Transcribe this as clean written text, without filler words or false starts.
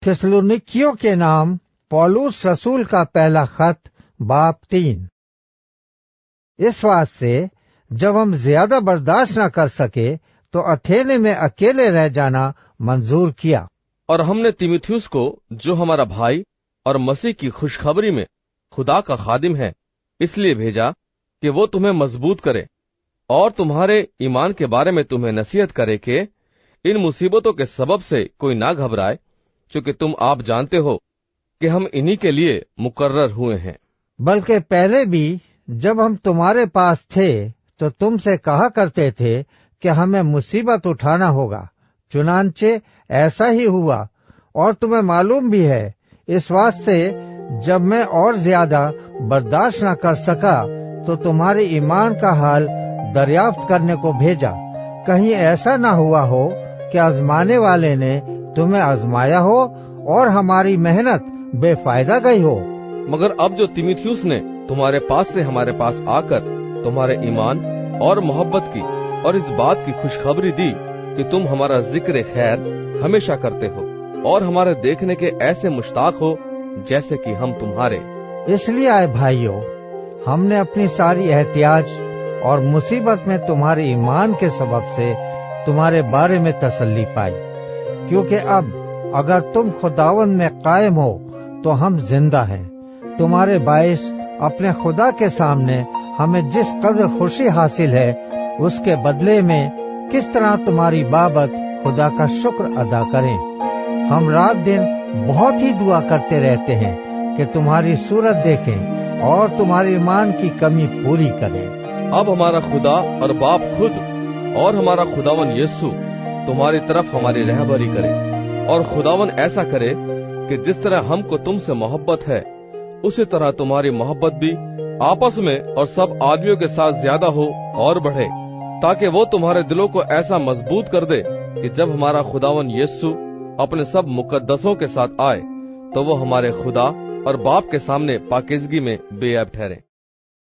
थिस्सलुनीकियों के नाम पौलुस रसूल का पहला खत बाब 3। इस वास्ते जब हम ज्यादा बर्दाश्त न कर सके तो अथेने में अकेले रह जाना मंजूर किया। और हमने तीमुथियुस को, जो हमारा भाई और मसीह की खुशखबरी में खुदा का खादिम है, इसलिए भेजा कि वो तुम्हें मजबूत करे और तुम्हारे ईमान के बारे में तुम्हें नसीहत करे कि इन मुसीबतों के सबब से कोई ना घबराए, क्योंकि तुम आप जानते हो कि हम इन्हीं के लिए मुकर्रर हुए हैं। बल्कि पहले भी जब हम तुम्हारे पास थे तो तुमसे कहा करते थे कि हमें मुसीबत उठाना होगा, चुनांचे ऐसा ही हुआ और तुम्हें मालूम भी है। इस वास्ते जब मैं और ज्यादा बर्दाश्त न कर सका तो तुम्हारे ईमान का हाल दरियाफ्त करने को भेजा। कहीं ऐसा न हुआ हो कि आजमाने वाले ने तुम्हें आजमाया हो और हमारी मेहनत बेफायदा गई हो। मगर अब जो तीमुथियुस ने तुम्हारे पास से हमारे पास आकर तुम्हारे ईमान और मोहब्बत की और इस बात की खुशखबरी दी कि तुम हमारा जिक्र खैर हमेशा करते हो और हमारे देखने के ऐसे मुश्ताक हो जैसे कि हम तुम्हारे। इसलिए आए भाइयों, हमने अपनी सारी एहतियाज और मुसीबत में तुम्हारे ईमान के सबब से तुम्हारे बारे में तसल्ली पाई, क्योंकि अब अगर तुम खुदावंद में कायम हो तो हम जिंदा हैं। तुम्हारे बाइस अपने खुदा के सामने हमें जिस कदर खुशी हासिल है, उसके बदले में किस तरह तुम्हारी बाबत खुदा का शुक्र अदा करें। हम रात दिन बहुत ही दुआ करते रहते हैं कि तुम्हारी सूरत देखें और तुम्हारे ईमान की कमी पूरी करें। अब हमारा खुदा और बाप खुद और हमारा खुदावन यीशु तुम्हारी तरफ हमारी रहबरी करे, और खुदावन ऐसा करे कि जिस तरह हमको तुमसे मोहब्बत है, उसी तरह तुम्हारी मोहब्बत भी आपस में और सब आदमियों के साथ ज्यादा हो और बढ़े, ताकि वो तुम्हारे दिलों को ऐसा मजबूत कर दे कि जब हमारा खुदावन यीशु अपने सब मुकद्दसों के साथ आए तो वो हमारे खुदा और बाप के सामने पाकीज़गी में बेऐब ठहरे।